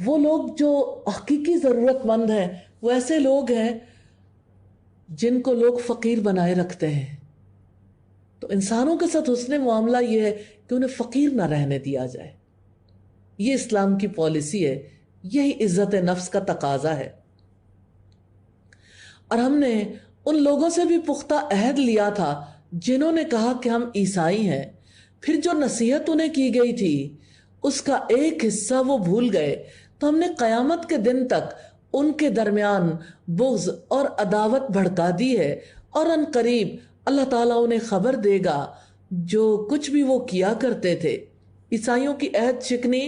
وہ لوگ جو حقیقی ضرورت مند ہیں وہ ایسے لوگ ہیں جن کو لوگ فقیر بنائے رکھتے ہیں. تو انسانوں کے ساتھ حسن معاملہ یہ ہے کہ انہیں فقیر نہ رہنے دیا جائے. یہ اسلام کی پالیسی ہے، یہی عزت نفس کا تقاضا ہے. اور ہم نے ان لوگوں سے بھی پختہ عہد لیا تھا جنہوں نے کہا کہ ہم عیسائی ہیں، پھر جو نصیحت انہیں کی گئی تھی اس کا ایک حصہ وہ بھول گئے، تو ہم نے قیامت کے دن تک ان کے درمیان بغض اور عداوت بھڑکا دی ہے. اور ان قریب اللہ تعالیٰ انہیں خبر دے گا جو کچھ بھی وہ کیا کرتے تھے. عیسائیوں کی عہد شکنی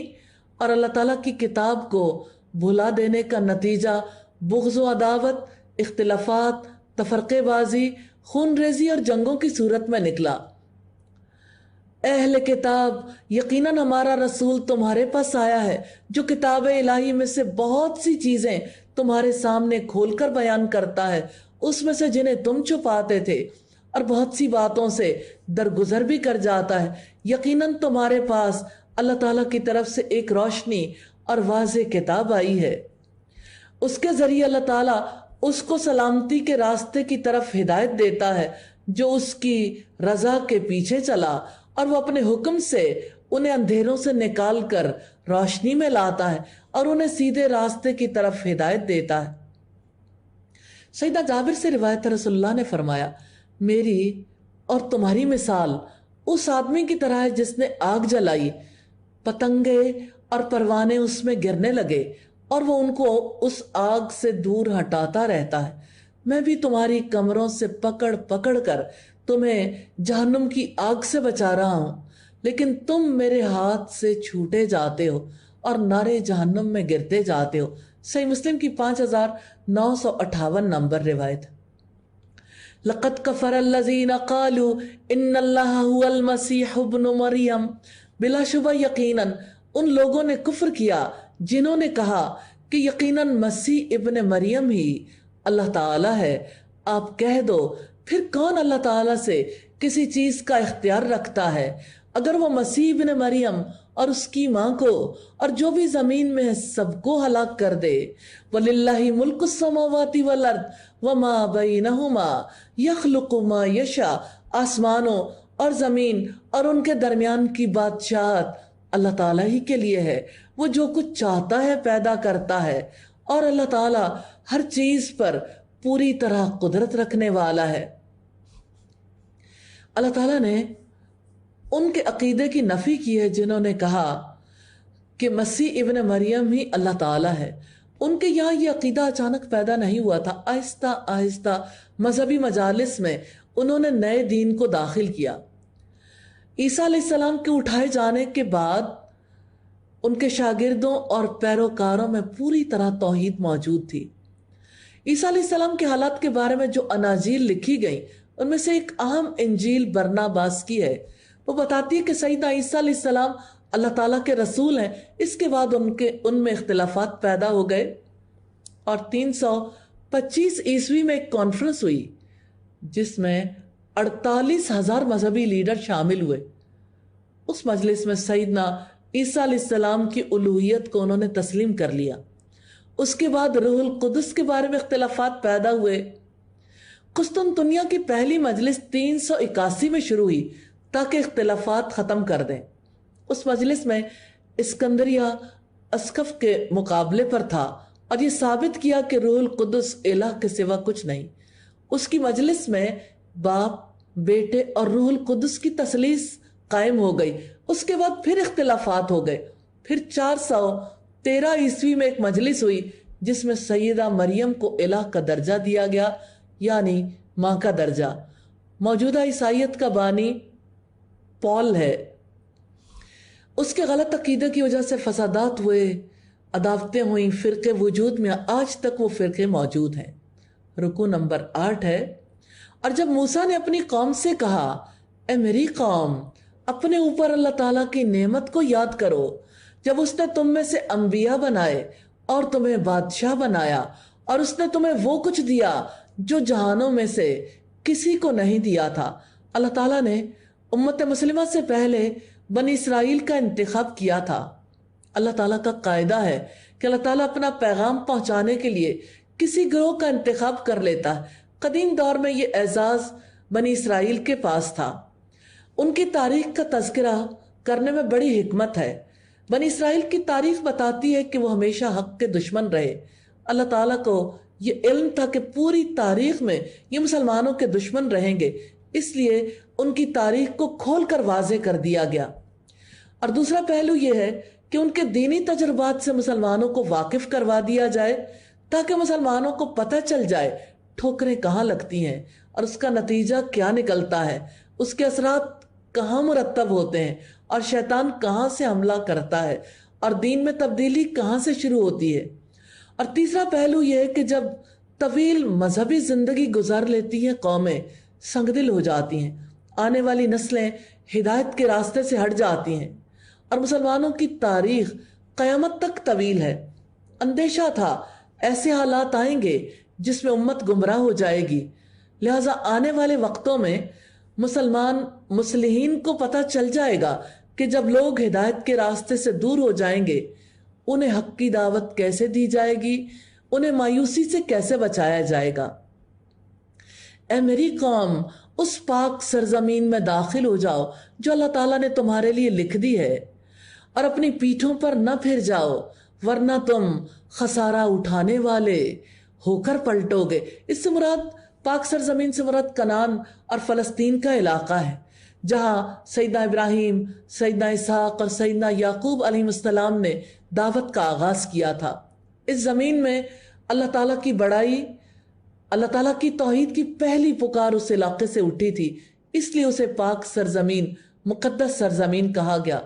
اور اللہ تعالیٰ کی کتاب کو بھلا دینے کا نتیجہ بغض و عداوت، اختلافات، تفرقے بازی، خون ریزی اور جنگوں کی صورت میں نکلا. اے اہل کتاب، یقیناً ہمارا رسول تمہارے پاس آیا ہے جو کتاب الہی میں سے بہت سی چیزیں تمہارے سامنے کھول کر بیان کرتا ہے، اس میں سے جنہیں تم چھپاتے تھے، اور بہت سی باتوں سے درگزر بھی کر جاتا ہے. یقیناً تمہارے پاس اللہ تعالیٰ کی طرف سے ایک روشنی اور واضح کتاب آئی ہے. اس کے ذریعے اللہ تعالیٰ اس کو سلامتی کے راستے کی طرف ہدایت دیتا ہے جو اس کی رضا کے پیچھے چلا، اور وہ اپنے حکم سے انہیں اندھیروں سے نکال کر روشنی میں لاتا ہے اور انہیں سیدھے راستے کی طرف ہدایت دیتا ہے. سیدنا جابر سے روایت رسول اللہ نے فرمایا، میری اور تمہاری مثال اس آدمی کی طرح ہے جس نے آگ جلائی، پتنگے اور پروانے اس میں گرنے لگے اور وہ ان کو اس آگ سے دور ہٹاتا رہتا ہے. میں بھی تمہاری کمروں سے پکڑ پکڑ کر تمہیں جہنم کی آگ سے بچا رہا ہوں، لیکن تم میرے ہاتھ سے چھوٹے جاتے ہو اور نارے جہنم میں گرتے جاتے ہو. صحیح مسلم کی 5958 نمبر روایت. لقد کفر الذین قالوا ان اللہ هو المسیح ابن مریم، بلا شبہ یقیناً ان لوگوں نے کفر کیا جنہوں نے کہا کہ یقیناً مسیح ابن مریم ہی اللہ تعالیٰ ہے. آپ کہہ دو، پھر کون اللہ تعالیٰ سے کسی چیز کا اختیار رکھتا ہے؟ اگر وہ مسیح ابن مریم اور اس کی ماں کو اور جو بھی زمین میں ہے سب کو ہلاک کر دے. وَلِلَّهِ مُلْكُ السَّمَاوَاتِ وَالْأَرْضِ وَمَا بَيْنَهُمَا يَخْلُقُ مَا يَشَاءُ، آسمانوں اور زمین اور ان کے درمیان کی بادشاہت اللہ تعالیٰ ہی کے لیے ہے. وہ جو کچھ چاہتا ہے پیدا کرتا ہے، اور اللہ تعالیٰ ہر چیز پر پوری طرح قدرت رکھنے والا ہے. اللہ تعالیٰ نے ان کے عقیدے کی نفی کی ہے جنہوں نے کہا کہ مسیح ابن مریم ہی اللہ تعالیٰ ہے. ان کے یہاں یہ عقیدہ اچانک پیدا نہیں ہوا تھا، آہستہ آہستہ مذہبی مجالس میں انہوں نے نئے دین کو داخل کیا. عیسیٰ علیہ السلام کے اٹھائے جانے کے بعد ان کے شاگردوں اور پیروکاروں میں پوری طرح توحید موجود تھی. عیسیٰ علیہ السلام کے حالات کے بارے میں جو اناجیل لکھی گئیں ان میں سے ایک اہم انجیل برناباس کی ہے. وہ بتاتی ہے کہ سیدنا عیسیٰ علیہ السلام اللہ تعالیٰ کے رسول ہیں. اس کے بعد ان میں اختلافات پیدا ہو گئے اور 325 عیسوی میں ایک کانفرنس ہوئی جس میں 48,000 مذہبی لیڈر شامل ہوئے. اس مجلس میں سیدنا عیسیٰ علیہ السلام کی الوہیت کو انہوں نے تسلیم کر لیا. اس کے بعد روح القدس کے بارے میں اختلافات پیدا ہوئے. قسطنطنیہ کی پہلی مجلس 381 میں شروع ہوئی تاکہ اختلافات ختم کر دیں. اس مجلس میں اسکندریہ اسقف کے مقابلے پر تھا اور یہ ثابت کیا کہ روح القدس الہ کے سوا کچھ نہیں. اس کی مجلس میں باپ، بیٹے اور روح القدس کی تثلیث قائم ہو گئی. اس کے بعد پھر اختلافات ہو گئے. پھر 413 عیسوی میں ایک مجلس ہوئی جس میں سیدہ مریم کو الہ کا درجہ دیا گیا، یعنی ماں کا درجہ. موجودہ عیسائیت کا بانی پال ہے. اس کے غلط عقیدے کی وجہ سے فسادات ہوئے، عداوتیں ہوئیں، فرقے وجود میں آج تک وہ فرقے موجود ہیں. رکوع نمبر 8 ہے. اور جب موسیٰ نے اپنی قوم سے کہا، اے میری قوم، اپنے اوپر اللہ تعالیٰ کی نعمت کو یاد کرو جب اس نے تم میں سے انبیاء بنائے اور تمہیں بادشاہ بنایا، اور اس نے تمہیں وہ کچھ دیا جو جہانوں میں سے کسی کو نہیں دیا تھا. اللہ تعالیٰ نے امت مسلمہ سے پہلے بنی اسرائیل کا انتخاب کیا تھا. اللہ تعالیٰ کا قاعدہ ہے کہ اللہ تعالیٰ اپنا پیغام پہنچانے کے لیے کسی گروہ کا انتخاب کر لیتا ہے۔ قدیم دور میں یہ اعزاز بنی اسرائیل کے پاس تھا۔ ان کی تاریخ کا تذکرہ کرنے میں بڑی حکمت ہے۔ بنی اسرائیل کی تاریخ بتاتی ہے کہ وہ ہمیشہ حق کے دشمن رہے۔ اللہ تعالیٰ کو یہ علم تھا کہ پوری تاریخ میں یہ مسلمانوں کے دشمن رہیں گے، اس لیے ان کی تاریخ کو کھول کر واضح کر دیا گیا۔ اور دوسرا پہلو یہ ہے کہ ان کے دینی تجربات سے مسلمانوں کو واقف کروا دیا جائے تاکہ مسلمانوں کو پتہ چل جائے ٹھوکریں کہاں لگتی ہیں اور اس کا نتیجہ کیا نکلتا ہے، اس کے اثرات کہاں مرتب ہوتے ہیں اور شیطان کہاں سے حملہ کرتا ہے اور دین میں تبدیلی کہاں سے شروع ہوتی ہے۔ اور تیسرا پہلو یہ ہے کہ جب طویل مذہبی زندگی گزار لیتی ہیں قومیں سنگ دل ہو جاتی ہیں، آنے والی نسلیں ہدایت کے راستے سے ہٹ جاتی ہیں اور مسلمانوں کی تاریخ قیامت تک طویل ہے۔ اندیشہ تھا ایسے حالات آئیں گے جس میں امت گمراہ ہو جائے گی، لہٰذا آنے والے وقتوں میں مصلحین کو پتہ چل جائے گا کہ جب لوگ ہدایت کے راستے سے دور ہو جائیں گے انہیں حق کی دعوت کیسے دی جائے گی، انہیں مایوسی سے کیسے بچایا جائے گا۔ اے میری قوم، اس پاک سرزمین میں داخل ہو جاؤ جو اللہ تعالیٰ نے تمہارے لیے لکھ دی ہے، اور اپنی پیٹھوں پر نہ پھر جاؤ ورنہ تم خسارہ اٹھانے والے ہو کر پلٹو گے۔ اس سے مراد پاک سرزمین سے مراد کنعان اور فلسطین کا علاقہ ہے، جہاں سیدنا ابراہیم، سیدنا اسحاق اور سیدنا یعقوب علیہ السلام نے دعوت کا آغاز کیا تھا۔ اس زمین میں اللہ تعالیٰ کی بڑائی، اللہ تعالیٰ کی توحید کی پہلی پکار اس علاقے سے اٹھی تھی، اس لیے اسے پاک سرزمین، مقدس سرزمین کہا گیا۔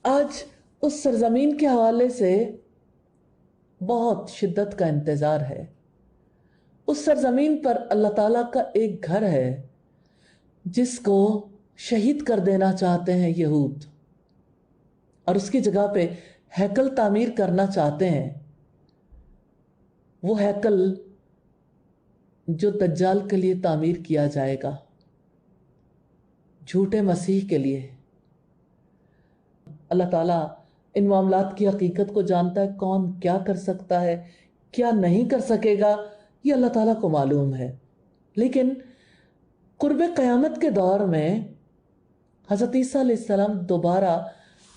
آج اس سرزمین کے حوالے سے بہت شدت کا انتظار ہے۔ اس سرزمین پر اللہ تعالیٰ کا ایک گھر ہے جس کو شہید کر دینا چاہتے ہیں یہود، اور اس کی جگہ پہ ہیکل تعمیر کرنا چاہتے ہیں۔ وہ ہیکل جو دجال کے لیے تعمیر کیا جائے گا، جھوٹے مسیح کے لیے۔ اللہ تعالیٰ ان معاملات کی حقیقت کو جانتا ہے، کون کیا کر سکتا ہے، کیا نہیں کر سکے گا، یہ اللہ تعالیٰ کو معلوم ہے۔ لیکن قرب قیامت کے دور میں حضرت عیسیٰ علیہ السلام دوبارہ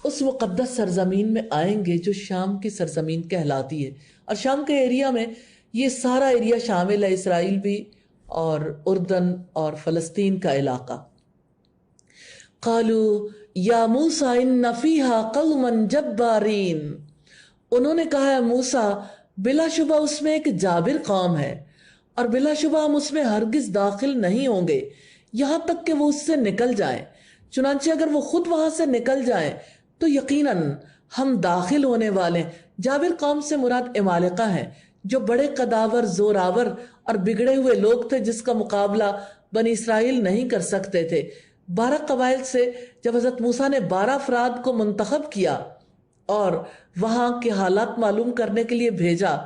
اس مقدس سرزمین میں آئیں گے جو شام کی سرزمین کہلاتی ہے، اور شام کے ایریا میں یہ سارا ایریا شامل ہے، اسرائیل بھی اور اردن اور فلسطین کا علاقہ۔ قالوا یا موسیٰ ان فیہا قوما جبارین، انہوں نے کہا ہے موسیٰ بلا شبہ اس میں ایک جابر قوم ہے، اور بلا شبہ ہم اس میں ہرگز داخل نہیں ہوں گے یہاں تک کہ وہ اس سے نکل جائیں۔ چنانچہ اگر وہ خود وہاں سے نکل جائیں تو یقیناً ہم داخل ہونے والے ہیں۔ جابر قوم سے مراد عمالقہ ہیں، جو بڑے قداور، زوراور اور بگڑے ہوئے لوگ تھے جس کا مقابلہ بنی اسرائیل نہیں کر سکتے تھے۔ 12 قبائل سے جب حضرت موسیٰ نے 12 افراد کو منتخب کیا اور وہاں کے حالات معلوم کرنے کے لیے بھیجا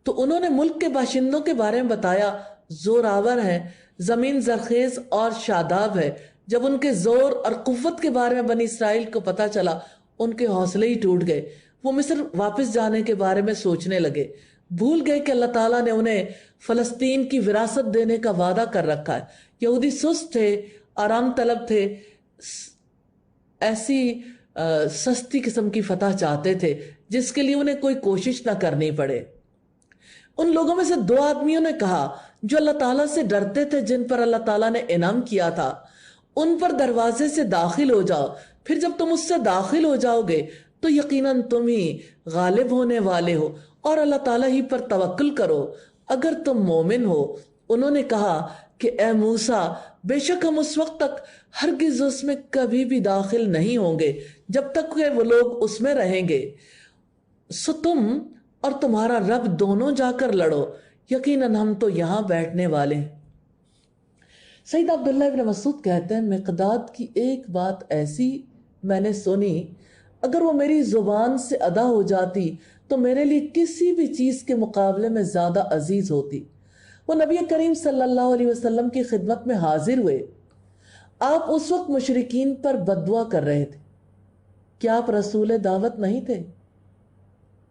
تو انہوں نے ملک کے باشندوں کے بارے میں بتایا، زوراور ہیں، زمین زرخیز اور شاداب ہے۔ جب ان کے زور اور قوت کے بارے میں بنی اسرائیل کو پتا چلا، ان کے حوصلے ہی ٹوٹ گئے۔ وہ مصر واپس جانے کے بارے میں سوچنے لگے، بھول گئے کہ اللہ تعالیٰ نے انہیں فلسطین کی وراثت دینے کا وعدہ کر رکھا ہے۔ یہودی سست تھے، آرام طلب تھے، ایسی سستی قسم کی فتح چاہتے تھے جس کے لیے انہیں کوئی کوشش نہ کرنی پڑے۔ ان لوگوں میں سے 2 آدمیوں نے کہا جو اللہ تعالیٰ سے ڈرتے تھے، جن پر اللہ تعالیٰ نے انعام کیا تھا، ان پر دروازے سے داخل ہو جاؤ، پھر جب تم اس سے داخل ہو جاؤ گے تو یقیناً تم ہی غالب ہونے والے ہو، اور اللہ تعالیٰ ہی پر توکل کرو اگر تم مومن ہو۔ انہوں نے کہا کہ اے موسیٰ، بے شک ہم اس وقت تک ہرگز اس میں کبھی بھی داخل نہیں ہوں گے جب تک کہ وہ لوگ اس میں رہیں گے، سو تم اور تمہارا رب دونوں جا کر لڑو، یقیناً ہم تو یہاں بیٹھنے والے ہیں۔ سید عبداللہ ابن مسعود کہتے ہیں، مقداد کی ایک بات ایسی میں نے سنی، اگر وہ میری زبان سے ادا ہو جاتی تو میرے لیے کسی بھی چیز کے مقابلے میں زیادہ عزیز ہوتی۔ وہ نبی کریم صلی اللہ علیہ وسلم کی خدمت میں حاضر ہوئے۔ آپ اس وقت مشرکین پر بد دعا کر رہے تھے۔ کیا آپ رسول دعوت نہیں تھے؟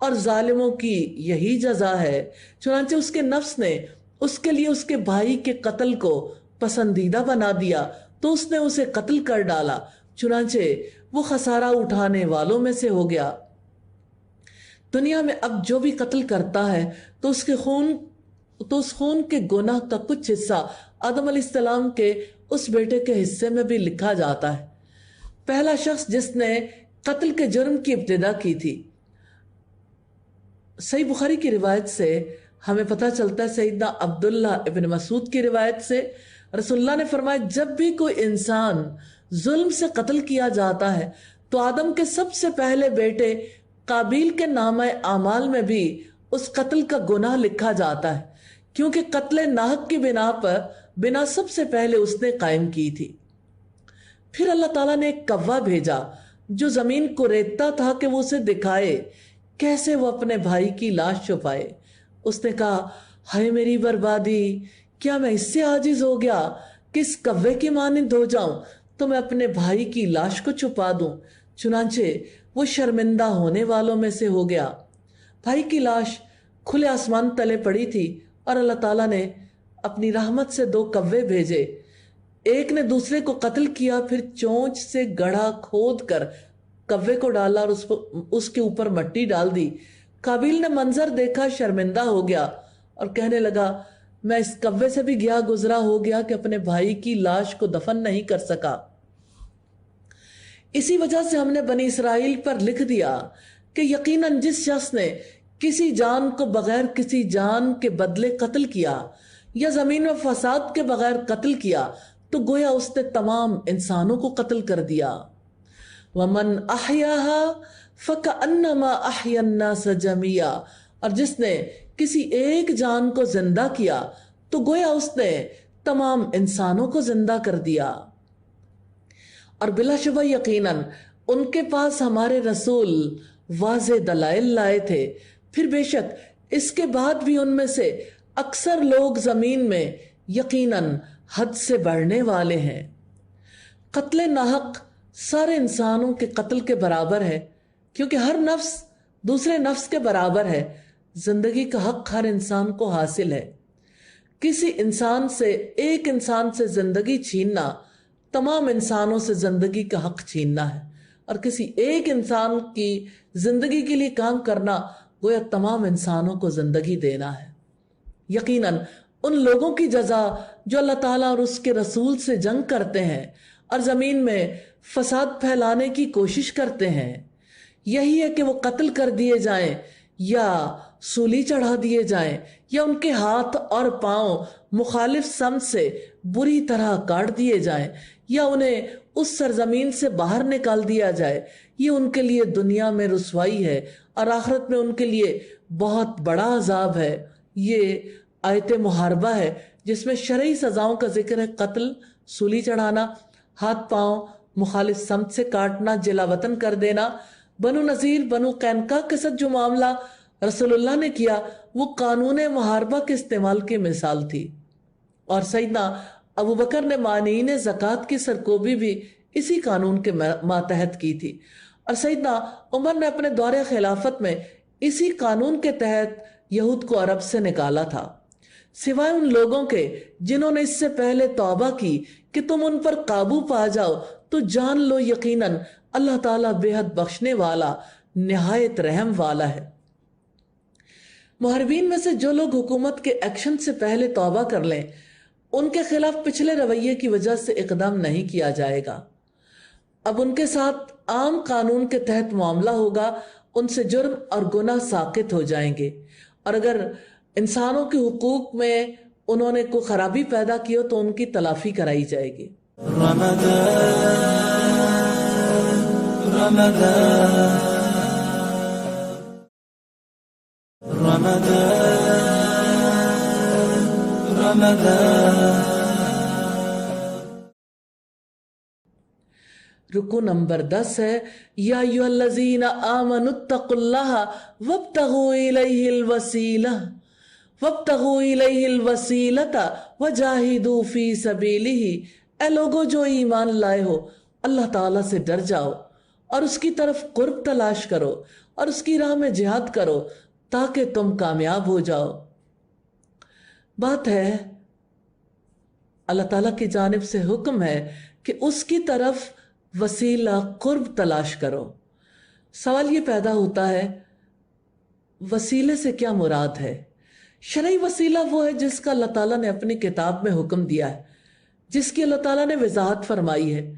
اور ظالموں کی یہی جزا ہے۔ چنانچہ اس کے نفس نے اس کے لیے اس کے بھائی کے قتل کو پسندیدہ بنا دیا تو اس نے اسے قتل کر ڈالا، چنانچہ وہ خسارہ اٹھانے والوں میں سے ہو گیا۔ دنیا میں اب جو بھی قتل کرتا ہے تو اس خون کے گناہ کا کچھ حصہ آدم علیہ السلام کے اس بیٹے کے حصے میں بھی لکھا جاتا ہے۔ پہلا شخص جس نے قتل کے جرم کی ابتدا کی تھی، صحیح بخاری کی روایت سے ہمیں پتہ چلتا ہے، سیدنا عبداللہ ابن مسعود کی روایت سے رسول اللہ نے فرمایا جب بھی کوئی انسان ظلم سے قتل کیا جاتا ہے تو آدم کے سب سے پہلے بیٹے قابیل کے نامہ اعمال میں بھی اس قتل کا گناہ لکھا جاتا ہے، کیونکہ قتل ناحق کی بنا سب سے پہلے اس نے قائم کی تھی۔ پھر اللہ تعالیٰ نے ایک کوا بھیجا جو زمین کو ریتتا تھا کہ وہ اسے دکھائے کیسے وہ اپنے بھائی کی لاش چھپائے۔ اس نے کہا ہائے میری بربادی، کیا میں اس سے عاجز ہو گیا کہ اس کوے کی مانند ہو جاؤں تو میں اپنے بھائی کی لاش کو چھپا دوں؟ چنانچہ وہ شرمندہ ہونے والوں میں سے ہو گیا۔ بھائی کی لاش کھلے آسمان تلے پڑی تھی اور اللہ تعالیٰ نے اپنی رحمت سے 2 کوے بھیجے، ایک نے دوسرے کو قتل کیا، پھر چونچ سے گڑھا کھود کر کوے کو ڈالا اور اس کے اوپر مٹی ڈال دی۔ قابیل نے منظر دیکھا، شرمندہ ہو گیا اور کہنے لگا میں اس کوے سے بھی گیا گزرا ہو گیا کہ اپنے بھائی کی لاش کو دفن نہیں کر سکا۔ اسی وجہ سے ہم نے بنی اسرائیل پر لکھ دیا کہ یقیناً جس شخص نے کسی جان کو بغیر کسی جان کے بدلے قتل کیا یا زمین میں فساد کے بغیر قتل کیا تو گویا اس نے تمام انسانوں کو قتل کر دیا۔ وَمَنْ أَحْيَاهَا فَكَأَنَّمَا أَحْيَا النَّاسَ جَمِيعًا، اور جس نے کسی ایک جان کو زندہ کیا تو گویا اس نے تمام انسانوں کو زندہ کر دیا۔ اور بلا شبہ یقیناً ان کے پاس ہمارے رسول واضح دلائل لائے تھے، پھر بے شک اس کے بعد بھی ان میں سے اکثر لوگ زمین میں یقیناً حد سے بڑھنے والے ہیں۔ قتل ناحق سارے انسانوں کے قتل کے برابر ہے، کیونکہ ہر نفس دوسرے نفس کے برابر ہے۔ زندگی کا حق ہر انسان کو حاصل ہے۔ کسی انسان سے، ایک انسان سے زندگی چھیننا تمام انسانوں سے زندگی کا حق چھیننا ہے، اور کسی ایک انسان کی زندگی کے لیے کام کرنا گویا تمام انسانوں کو زندگی دینا ہے۔ یقیناً ان لوگوں کی جزا جو اللہ تعالیٰ اور اس کے رسول سے جنگ کرتے ہیں اور زمین میں فساد پھیلانے کی کوشش کرتے ہیں، یہی ہے کہ وہ قتل کر دیے جائیں یا سولی چڑھا دیے جائیں یا ان کے ہاتھ اور پاؤں مخالف سمت سے بری طرح کاٹ دیے جائیں یا انہیں اس سرزمین سے باہر نکال دیا جائے۔ یہ ان کے لیے دنیا میں رسوائی ہے اور آخرت میں ان کے لیے بہت بڑا عذاب ہے۔ یہ آیت محاربہ ہے جس میں شرعی سزاؤں کا ذکر ہے، قتل، سولی چڑھانا، ہاتھ پاؤں مخالف سمت سے کاٹنا، جلا وطن کر دینا۔ بنو نذیر، بنو قینقاع کے ساتھ جو معاملہ رسول اللہ نے کیا وہ قانون محاربہ کے استعمال کی مثال تھی، اور سیدنا ابو بکر نے مانعین زکوٰۃ کی سرکوبی بھی اسی قانون کے ماتحت کی تھی، اور سیدنا عمر نے اپنے دور خلافت میں اسی قانون کے تحت یہود کو عرب سے نکالا تھا، سوائے ان لوگوں کے جنہوں نے اس سے پہلے توبہ کی کہ تم ان پر قابو پا جاؤ تو جان لو یقیناً اللہ تعالیٰ بے حد بخشنے والا، نہایت رحم والا ہے۔ محاربین میں سے جو لوگ حکومت کے ایکشن سے پہلے توبہ کر لیں ان کے خلاف پچھلے رویے کی وجہ سے اقدام نہیں کیا جائے گا۔ اب ان کے ساتھ عام قانون کے تحت معاملہ ہوگا، ان سے جرم اور گناہ ساقط ہو جائیں گے، اور اگر انسانوں کے حقوق میں انہوں نے کوئی خرابی پیدا کی ہو تو ان کی تلافی کرائی جائے گی۔ رکو نمبر 10 ہے یا ایھا الذین آمنوا اتقوا اللہ وابتغوا الیہ الوسیلۃ وجاہدوا فی سبیلہ۔ اے لوگو جو ایمان لائے ہو، اللہ تعالیٰ سے ڈر جاؤ اور اس کی طرف قرب تلاش کرو اور اس کی راہ میں جہاد کرو تاکہ تم کامیاب ہو جاؤ۔ بات ہے اللہ تعالیٰ کی جانب سے حکم ہے کہ اس کی طرف وسیلہ قرب تلاش کرو۔ سوال یہ پیدا ہوتا ہے وسیلے سے کیا مراد ہے؟ شرعی وسیلہ وہ ہے جس کا اللہ تعالیٰ نے اپنی کتاب میں حکم دیا ہے، جس کی اللہ تعالیٰ نے وضاحت فرمائی ہے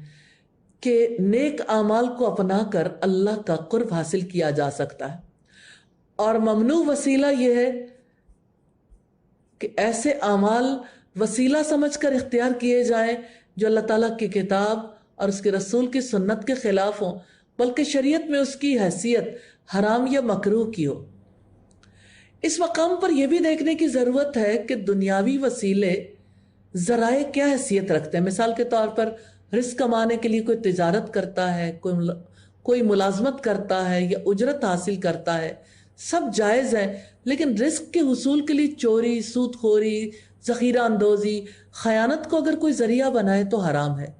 کہ نیک اعمال کو اپنا کر اللہ کا قرب حاصل کیا جا سکتا ہے۔ اور ممنوع وسیلہ یہ ہے کہ ایسے اعمال وسیلہ سمجھ کر اختیار کیے جائیں جو اللہ تعالیٰ کی کتاب اور اس کے رسول کی سنت کے خلاف ہوں، بلکہ شریعت میں اس کی حیثیت حرام یا مکروہ کی ہو۔ اس مقام پر یہ بھی دیکھنے کی ضرورت ہے کہ دنیاوی وسیلے ذرائع کیا حیثیت رکھتے ہیں۔ مثال کے طور پر رزق کمانے کے لیے کوئی تجارت کرتا ہے، کوئی ملازمت کرتا ہے یا اجرت حاصل کرتا ہے، سب جائز ہیں، لیکن رزق کے حصول کے لیے چوری، سود خوری، ذخیرہ اندوزی، خیانت کو اگر کوئی ذریعہ بنائے تو حرام ہے۔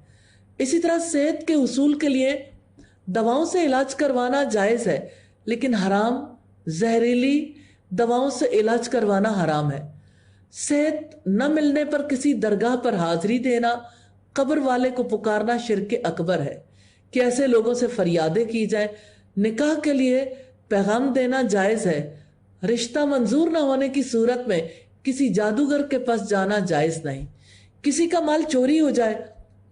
اسی طرح صحت کے حصول کے لیے دواؤں سے علاج کروانا جائز ہے، لیکن حرام زہریلی دواؤں سے علاج کروانا حرام ہے۔ صحت نہ ملنے پر کسی درگاہ پر حاضری دینا، قبر والے کو پکارنا شرک اکبر ہے کہ ایسے لوگوں سے فریادیں کی جائیں۔ نکاح کے لیے پیغام دینا جائز ہے، رشتہ منظور نہ ہونے کی صورت میں کسی جادوگر کے پاس جانا جائز نہیں۔ کسی کا مال چوری ہو جائے،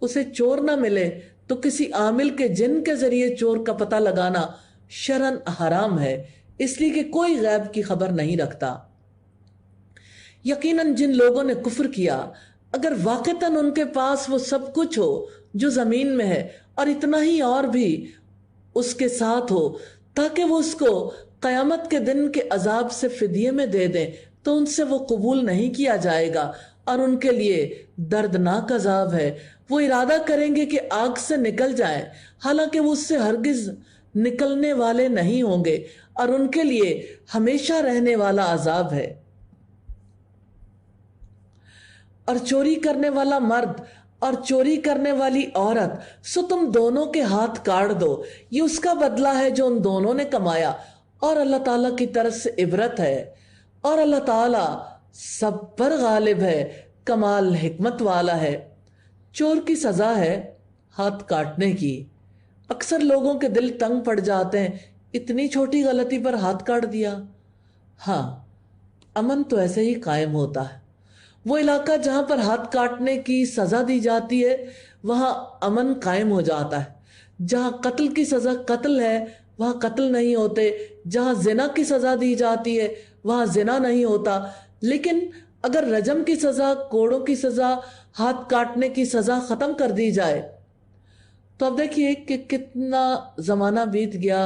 اسے چور نہ ملے تو کسی عامل کے جن کے ذریعے چور کا پتہ لگانا شرعاً حرام ہے، اس لیے کہ کوئی غیب کی خبر نہیں رکھتا۔ یقیناً جن لوگوں نے کفر کیا، اگر واقعتاً ان کے پاس وہ سب کچھ ہو جو زمین میں ہے اور اتنا ہی اور بھی اس کے ساتھ ہو تاکہ وہ اس کو قیامت کے دن کے عذاب سے فدیے میں دے دیں، تو ان سے وہ قبول نہیں کیا جائے گا اور ان کے لیے دردناک عذاب ہے۔ وہ ارادہ کریں گے کہ آگ سے نکل جائیں، حالانکہ وہ اس سے ہرگز نکلنے والے نہیں ہوں گے، اور ان کے لیے ہمیشہ رہنے والا عذاب ہے۔ اور چوری کرنے والا مرد اور چوری کرنے والی عورت، سو تم دونوں کے ہاتھ کاٹ دو، یہ اس کا بدلہ ہے جو ان دونوں نے کمایا، اور اللہ تعالیٰ کی طرف سے عبرت ہے، اور اللہ تعالیٰ سب پر غالب ہے، کمال حکمت والا ہے۔ چور کی سزا ہے ہاتھ کاٹنے کی۔ اکثر لوگوں کے دل تنگ پڑ جاتے ہیں، اتنی چھوٹی غلطی پر ہاتھ کاٹ دیا۔ ہاں، امن تو ایسے ہی قائم ہوتا ہے۔ وہ علاقہ جہاں پر ہاتھ کاٹنے کی سزا دی جاتی ہے وہاں امن قائم ہو جاتا ہے۔ جہاں قتل کی سزا قتل ہے وہاں قتل نہیں ہوتے، جہاں زنا کی سزا دی جاتی ہے وہاں زنا نہیں ہوتا۔ لیکن اگر رجم کی سزا، کوڑوں کی سزا، ہاتھ کاٹنے کی سزا ختم کر دی جائے تو اب دیکھیے کہ کتنا زمانہ بیت گیا،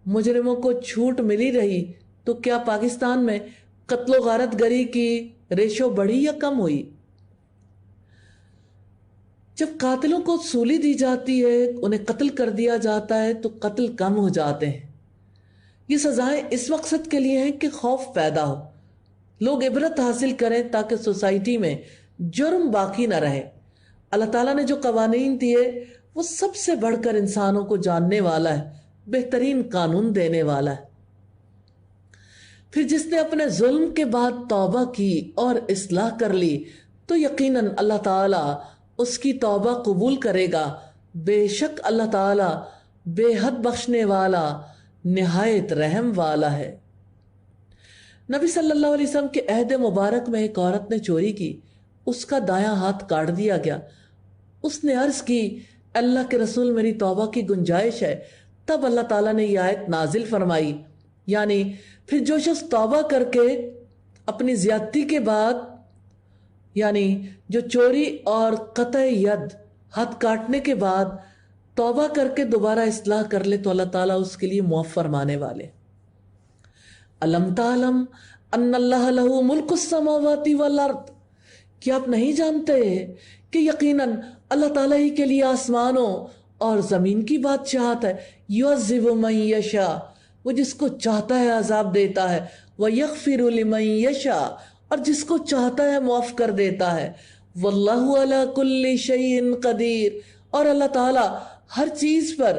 مجرموں کو چھوٹ ملی رہی، تو کیا پاکستان میں قتل و غارت گری کی ریشو بڑھی یا کم ہوئی؟ جب قاتلوں کو سولی دی جاتی ہے، انہیں قتل کر دیا جاتا ہے، تو قتل کم ہو جاتے ہیں۔ یہ سزائیں اس مقصد کے لیے ہیں کہ خوف پیدا ہو، لوگ عبرت حاصل کریں تاکہ سوسائٹی میں جرم باقی نہ رہے۔ اللہ تعالیٰ نے جو قوانین دیے وہ سب سے بڑھ کر انسانوں کو جاننے والا ہے، بہترین قانون دینے والا ہے۔ پھر جس نے اپنے ظلم کے بعد توبہ کی اور اصلاح کر لی تو یقیناً اللہ تعالیٰ اس کی توبہ قبول کرے گا۔ بے شک اللہ تعالیٰ بے حد بخشنے والا، نہایت رحم والا ہے۔ نبی صلی اللہ علیہ وسلم کے عہد مبارک میں ایک عورت نے چوری کی، اس کا دایاں ہاتھ کاٹ دیا گیا۔ اس نے عرض کی، اللہ کے رسول میری توبہ کی گنجائش ہے۔ تب اللہ تعالیٰ نے یہ آیت نازل فرمائی، یعنی پھر جو شخص توبہ کر کے اپنی زیادتی کے بعد، یعنی جو چوری اور قطع ید، ہاتھ کاٹنے کے بعد توبہ کر کے دوبارہ اصلاح کر لے تو اللہ تعالیٰ اس کے لیے معاف فرمانے والے۔ الم تعلم ان اللہ لہ ملک السماوات والارض، کیا آپ نہیں جانتے کہ یقیناً اللہ تعالیٰ ہی کے لیے آسمانوں اور زمین کی بادشاہت ہے۔ یعذب من یشاء، وہ جس کو چاہتا ہے عذاب دیتا ہے، ویغفر لمن یشاء، اور جس کو چاہتا ہے معاف کر دیتا ہے۔ واللہ علی کل شیء قدیر، اور اللہ تعالیٰ ہر چیز پر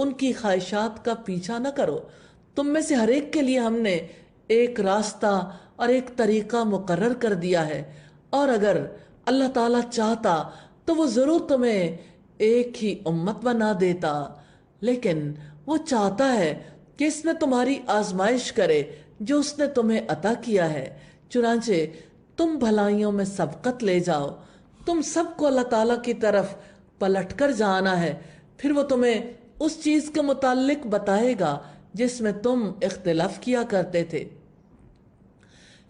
ان کی خواہشات کا پیچھا نہ کرو۔ تم میں سے ہر ایک کے لیے ہم نے ایک راستہ اور ایک طریقہ مقرر کر دیا ہے، اور اگر اللہ تعالیٰ چاہتا تو وہ ضرور تمہیں ایک ہی امت بنا دیتا، لیکن وہ چاہتا ہے کہ اس میں تمہاری آزمائش کرے جو اس نے تمہیں عطا کیا ہے۔ چنانچہ تم بھلائیوں میں سبقت لے جاؤ۔ تم سب کو اللہ تعالیٰ کی طرف پلٹ کر جانا ہے، پھر وہ تمہیں اس چیز کے متعلق بتائے گا جس میں تم اختلاف کیا کرتے تھے۔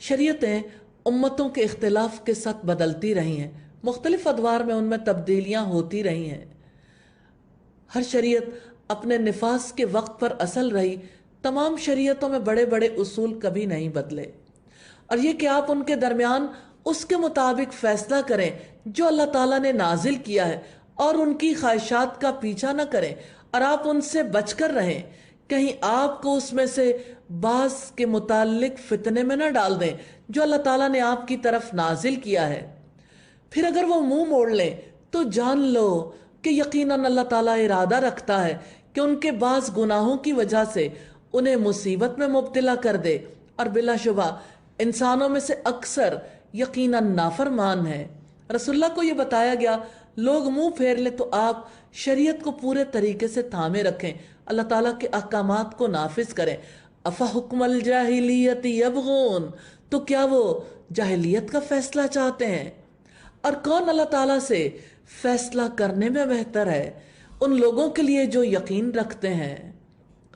شریعتیں امتوں کے اختلاف کے ساتھ بدلتی رہی ہیں، مختلف ادوار میں ان میں تبدیلیاں ہوتی رہی ہیں۔ ہر شریعت اپنے نفاذ کے وقت پر اصل رہی۔ تمام شریعتوں میں بڑے بڑے اصول کبھی نہیں بدلے، اور یہ کہ آپ ان کے درمیان اس کے مطابق فیصلہ کریں جو اللہ تعالیٰ نے نازل کیا ہے، اور ان کی خواہشات کا پیچھا نہ کریں، اور آپ ان سے بچ کر رہیں، کہیں آپ کو اس میں سے بعض کے متعلق فتنے میں نہ ڈال دیں جو اللہ تعالیٰ نے آپ کی طرف نازل کیا ہے۔ پھر اگر وہ منہ موڑ لیں تو جان لو کہ یقیناً اللہ تعالیٰ ارادہ رکھتا ہے کہ ان کے بعض گناہوں کی وجہ سے انہیں مصیبت میں مبتلا کر دے، اور بلا شبہ انسانوں میں سے اکثر یقیناً نافرمان ہے۔ رسول اللہ کو یہ بتایا گیا لوگ منہ پھیر لیں تو آپ شریعت کو پورے طریقے سے تھامے رکھیں، اللہ تعالیٰ کے احکامات کو نافذ کریں۔ افحکم الجاہلیت یبغون، تو کیا وہ جاہلیت کا فیصلہ چاہتے ہیں؟ اور کون اللہ تعالیٰ سے فیصلہ کرنے میں بہتر ہے؟ ان لوگوں کے لیے جو یقین رکھتے ہیں۔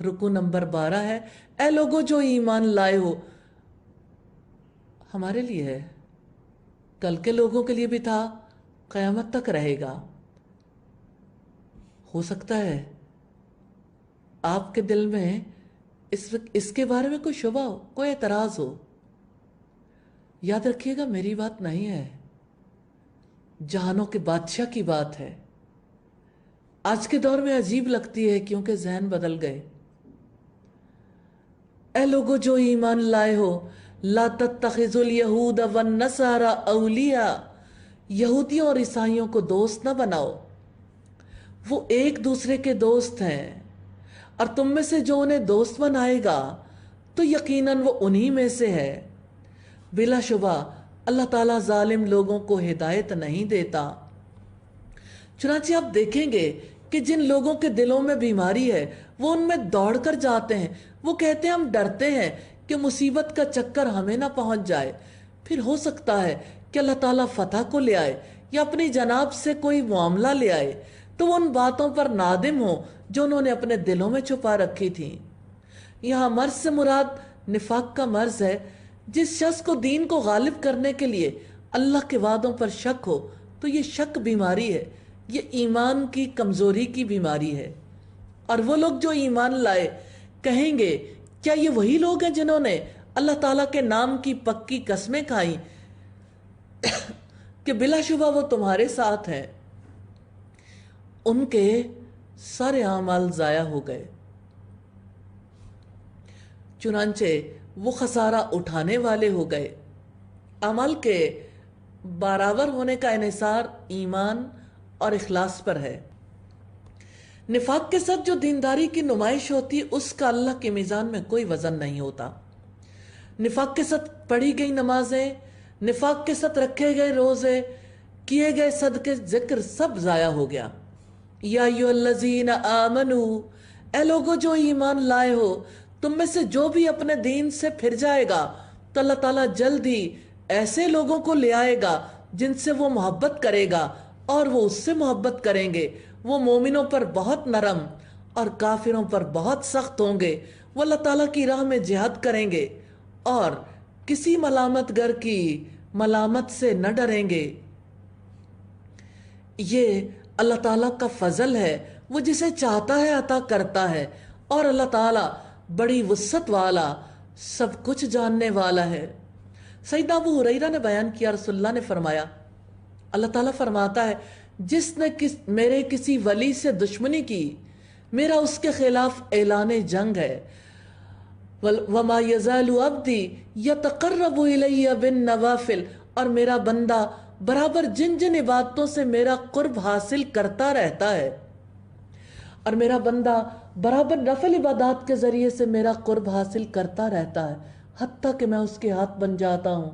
رکو نمبر 12 ہے، اے لوگوں جو ایمان لائے ہو۔ ہمارے لیے ہے، کل کے لوگوں کے لیے بھی تھا، قیامت تک رہے گا۔ ہو سکتا ہے آپ کے دل میں اس کے بارے میں کوئی شبہ ہو، کوئی اعتراض ہو۔ یاد رکھیے گا میری بات نہیں ہے، جہانوں کے بادشاہ کی بات ہے۔ آج کے دور میں عجیب لگتی ہے کیونکہ ذہن بدل گئے۔ اے لوگوں جو ایمان لائے ہو، لا تتخذوا اليہود والنصارى اولیاء، یہودیوں اور عیسائیوں کو دوست نہ بناؤ، وہ ایک دوسرے کے دوست ہیں، اور تم میں سے جو انہیں دوست بنائے گا تو یقیناً وہ انہی میں سے ہے۔ بلا شبہ اللہ تعالیٰ ظالم لوگوں کو ہدایت نہیں دیتا۔ چنانچہ آپ دیکھیں گے کہ جن لوگوں کے دلوں میں بیماری ہے وہ ان میں دوڑ کر جاتے ہیں، وہ کہتے ہیں ہم ڈرتے ہیں کہ مصیبت کا چکر ہمیں نہ پہنچ جائے۔ پھر ہو سکتا ہے کہ اللہ تعالیٰ فتح کو لے آئے یا اپنی جناب سے کوئی معاملہ لے آئے، تو وہ ان باتوں پر نادم ہو جو انہوں نے اپنے دلوں میں چھپا رکھی تھیں۔ یہاں مرض سے مراد نفاق کا مرض ہے۔ جس شخص کو دین کو غالب کرنے کے لیے اللہ کے وعدوں پر شک ہو تو یہ شک بیماری ہے، یہ ایمان کی کمزوری کی بیماری ہے۔ اور وہ لوگ جو ایمان لائے کہیں گے کیا یہ وہی لوگ ہیں جنہوں نے اللہ تعالیٰ کے نام کی پکی قسمیں کھائیں کہ بلا شبہ وہ تمہارے ساتھ ہیں؟ ان کے سارے اعمال ضائع ہو گئے، چنانچہ وہ خسارہ اٹھانے والے ہو گئے۔ عمل کے برابر ہونے کا انحصار ایمان اور اخلاص پر ہے۔ نفاق کے ساتھ جو دینداری کی نمائش ہوتی اس کا اللہ کے میزان میں کوئی وزن نہیں ہوتا۔ نفاق کے ساتھ پڑھی گئی نمازیں، نفاق کے ساتھ رکھے گئے روزے، کیے گئے صدقے، ذکر سب ضائع ہو گیا۔ یا ایھا الذین آمنوا، اے لوگو جو ایمان لائے ہو، تم میں سے جو بھی اپنے دین سے پھر جائے گا تو اللہ تعالیٰ جلد ہی ایسے لوگوں کو لے آئے گا جن سے وہ محبت کرے گا اور وہ اس سے محبت کریں گے۔ وہ مومنوں پر بہت نرم اور کافروں پر بہت سخت ہوں گے۔ وہ اللہ تعالیٰ کی راہ میں جہاد کریں گے اور کسی ملامت گر کی ملامت سے نہ ڈریں گے۔ یہ اللہ تعالیٰ کا فضل ہے، وہ جسے چاہتا ہے عطا کرتا ہے، اور اللہ تعالیٰ بڑی وسعت والا، سب کچھ جاننے والا ہے۔ سیدنا ابو ہریرہ نے بیان کیا، رسول اللہ نے فرمایا، اللہ تعالیٰ فرماتا ہے جس نے میرے کسی ولی سے دشمنی کی میرا اس کے خلاف اعلان جنگ ہے۔ وَمَا يَزَالُ عَبْدِي يَتَقَرَّبُ إِلَيَّ بِالنَّوَافِلِ، اور میرا بندہ برابر جن جن عبادتوں سے میرا قرب حاصل کرتا رہتا ہے، اور میرا بندہ برابر نفل عبادات کے ذریعے سے میرا قرب حاصل کرتا رہتا ہے، حتیٰ کہ میں اس کے ہاتھ بن جاتا ہوں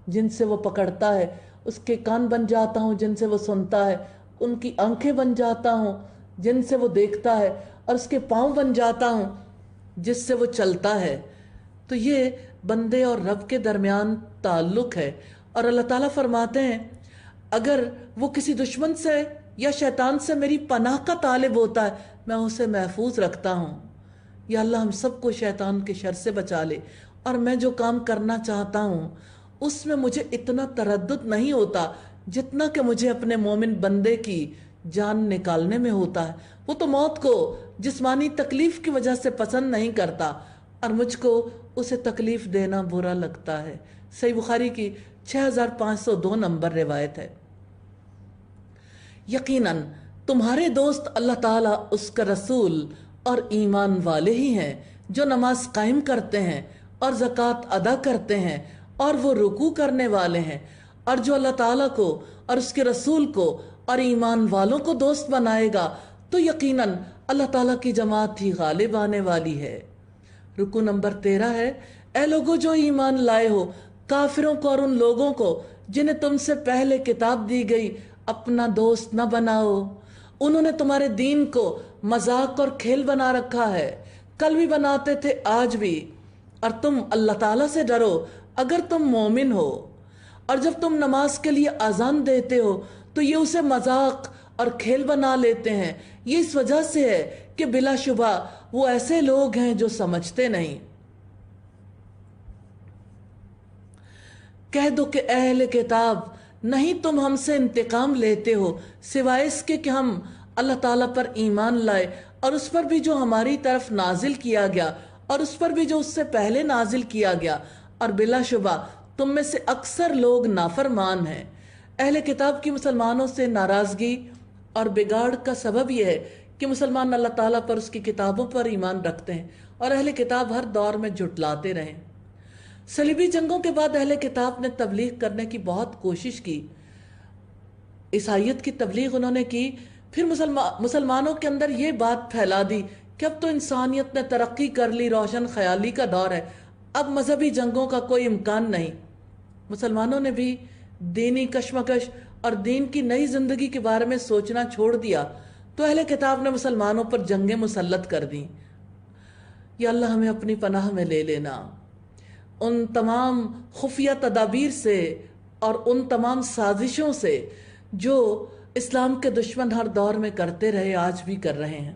جن سے وہ پکڑتا ہے، اس کے کان بن جاتا ہوں جن سے وہ سنتا ہے، ان کی آنکھیں بن جاتا ہوں جن سے وہ دیکھتا ہے، اور اس کے پاؤں بن جاتا ہوں جس سے وہ چلتا ہے۔ تو یہ بندے اور رب کے درمیان تعلق ہے۔ اور اللہ تعالیٰ فرماتے ہیں اگر وہ کسی دشمن سے یا شیطان سے میری پناہ کا طالب ہوتا ہے میں اسے محفوظ رکھتا ہوں۔ یا اللہ ہم سب کو شیطان کے شر سے بچا لے، اور میں جو کام کرنا چاہتا ہوں اس میں مجھے اتنا تردد نہیں ہوتا جتنا کہ مجھے اپنے مومن بندے کی جان نکالنے میں ہوتا ہے۔ وہ تو موت کو جسمانی تکلیف کی وجہ سے پسند نہیں کرتا، اور مجھ کو اسے تکلیف دینا برا لگتا ہے۔ صحیح بخاری کی 6502 نمبر روایت ہے۔ یقیناً تمہارے دوست اللہ تعالیٰ، اس کا رسول اور ایمان والے ہی ہیں جو نماز قائم کرتے ہیں اور زکوٰۃ ادا کرتے ہیں، اور وہ رکوع کرنے والے ہیں۔ اور جو اللہ تعالیٰ کو اور اس کے رسول کو اور ایمان والوں کو دوست بنائے گا تو یقیناً اللہ تعالیٰ کی جماعت ہی غالب آنے والی ہے۔ رکوع نمبر 13 ہے، اے لوگو جو ایمان لائے ہو، کافروں کو اور ان لوگوں کو جنہیں تم سے پہلے کتاب دی گئی اپنا دوست نہ بناؤ۔ انہوں نے تمہارے دین کو مذاق اور کھیل بنا رکھا ہے، کل بھی بناتے تھے آج بھی۔ اور تم اللہ تعالیٰ سے ڈرو اگر تم مومن ہو۔ اور جب تم نماز کے لیے اذان دیتے ہو تو یہ اسے مذاق اور کھیل بنا لیتے ہیں، یہ اس وجہ سے ہے کہ بلا شبہ وہ ایسے لوگ ہیں جو سمجھتے نہیں۔ کہہ دو کہ اے اہل کتاب، نہیں تم ہم سے انتقام لیتے ہو سوائے اس کے کہ ہم اللہ تعالیٰ پر ایمان لائے، اور اس پر بھی جو ہماری طرف نازل کیا گیا، اور اس پر بھی جو اس سے پہلے نازل کیا گیا، اور بلا شبہ تم میں سے اکثر لوگ نافرمان ہیں۔ اہل کتاب کی مسلمانوں سے ناراضگی اور بگاڑ کا سبب یہ ہے کہ مسلمان اللہ تعالیٰ پر، اس کی کتابوں پر ایمان رکھتے ہیں، اور اہل کتاب ہر دور میں جھٹلاتے رہے۔ صلیبی جنگوں کے بعد اہل کتاب نے تبلیغ کرنے کی بہت کوشش کی، عیسائیت کی تبلیغ انہوں نے کی، پھر مسلمانوں کے اندر یہ بات پھیلا دی کہ اب تو انسانیت نے ترقی کر لی، روشن خیالی کا دور ہے، اب مذہبی جنگوں کا کوئی امکان نہیں۔ مسلمانوں نے بھی دینی کشمکش اور دین کی نئی زندگی کے بارے میں سوچنا چھوڑ دیا، تو اہل کتاب نے مسلمانوں پر جنگیں مسلط کر دیں۔ یا اللہ ہمیں اپنی پناہ میں لے لینا ان تمام خفیہ تدابیر سے اور ان تمام سازشوں سے جو اسلام کے دشمن ہر دور میں کرتے رہے، آج بھی کر رہے ہیں۔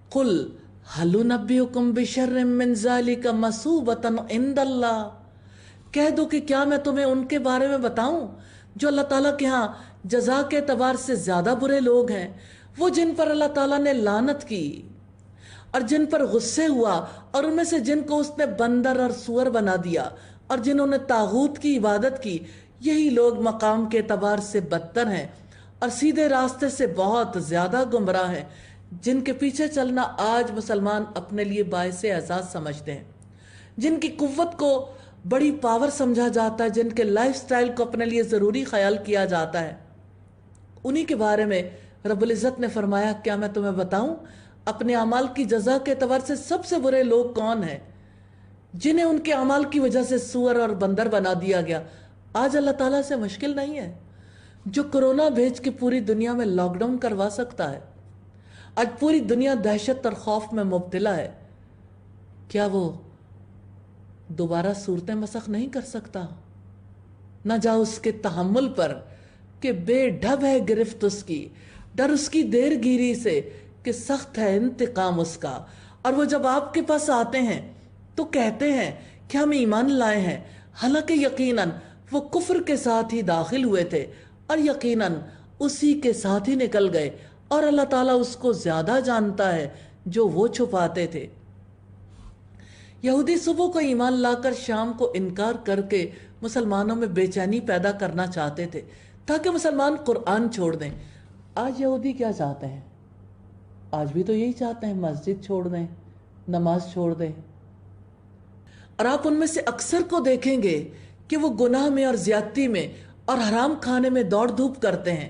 قُلْ هَلْ نُنَبِّئُكُمْ بِشَرٍّ مِّن ذَلِكَ مَثُوبَةً عِندَ اللَّهِ، کہہ دو کہ کیا میں تمہیں ان کے بارے میں بتاؤں جو اللہ تعالیٰ کے ہاں جزا کے اعتبار سے زیادہ برے لوگ ہیں، وہ جن پر اللہ تعالیٰ نے لعنت کی اور جن پر غصے ہوا، اور ان میں سے جن کو اس نے بندر اور سور بنا دیا، اور جنہوں نے طاغوت کی عبادت کی، یہی لوگ مقام کے اعتبار سے بدتر ہیں اور سیدھے راستے سے بہت زیادہ گمراہ ہیں، جن کے پیچھے چلنا آج مسلمان اپنے لیے باعث اعزاز سمجھتے ہیں، جن کی قوت کو بڑی پاور سمجھا جاتا ہے، جن کے لائف سٹائل کو اپنے لیے ضروری خیال کیا جاتا ہے، انہی کے بارے میں رب العزت نے فرمایا کیا میں تمہیں بتاؤں اپنے اعمال کی جزا کے اعتبار سے سب سے برے لوگ کون ہیں، جنہیں ان کے اعمال کی وجہ سے سور اور بندر بنا دیا گیا۔ آج اللہ تعالیٰ سے مشکل نہیں ہے، جو کرونا بھیج کے پوری دنیا میں لاک ڈاؤن کروا سکتا ہے، آج پوری دنیا دہشت اور خوف میں مبتلا ہے، کیا وہ دوبارہ صورتیں مسخ نہیں کر سکتا؟ نہ جاؤ اس کے تحمل پر کہ بے ڈھب ہے گرفت اس کی، ڈر اس کی دیر گیری سے کہ سخت ہے انتقام اس کا۔ اور وہ جب آپ کے پاس آتے ہیں تو کہتے ہیں کہ ہم ایمان لائے ہیں، حالانکہ یقیناً وہ کفر کے ساتھ ہی داخل ہوئے تھے اور یقیناً اسی کے ساتھ ہی نکل گئے، اور اللہ تعالیٰ اس کو زیادہ جانتا ہے جو وہ چھپاتے تھے۔ یہودی صبح کو ایمان لا کر شام کو انکار کر کے مسلمانوں میں بے چینی پیدا کرنا چاہتے تھے تاکہ مسلمان قرآن چھوڑ دیں۔ آج یہودی کیا چاہتے ہیں؟ آج بھی تو یہی چاہتے ہیں، مسجد چھوڑ دیں، نماز چھوڑ دیں۔ اور آپ ان میں سے اکثر کو دیکھیں گے کہ وہ گناہ میں اور زیادتی میں اور حرام کھانے میں دوڑ دھوپ کرتے ہیں۔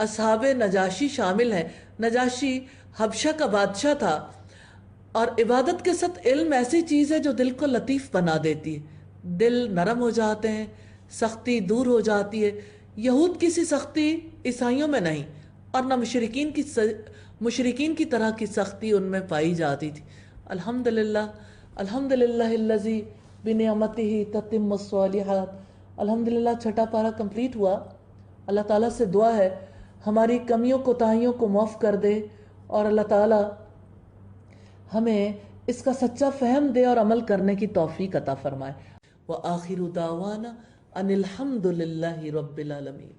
اصحاب نجاشی شامل ہیں۔ نجاشی حبشہ کا بادشاہ تھا، اور عبادت کے ساتھ علم ایسی چیز ہے جو دل کو لطیف بنا دیتی ہے، دل نرم ہو جاتے ہیں، سختی دور ہو جاتی ہے۔ یہود کی سی سختی عیسائیوں میں نہیں، اور نہ مشرکین کی طرح کی سختی ان میں پائی جاتی تھی۔ الحمدللہ الحمدللہ الذی بنعمتہ تتم الصالحات۔ الحمدللہ چھٹا پارہ کمپلیٹ ہوا۔ اللہ تعالیٰ سے دعا ہے ہماری کمیوں کوتاہیوں کو معاف کر دے، اور اللہ تعالیٰ ہمیں اس کا سچا فہم دے اور عمل کرنے کی توفیق عطا فرمائے۔ وآخر دعوانا ان الحمد للہ رب العالمین۔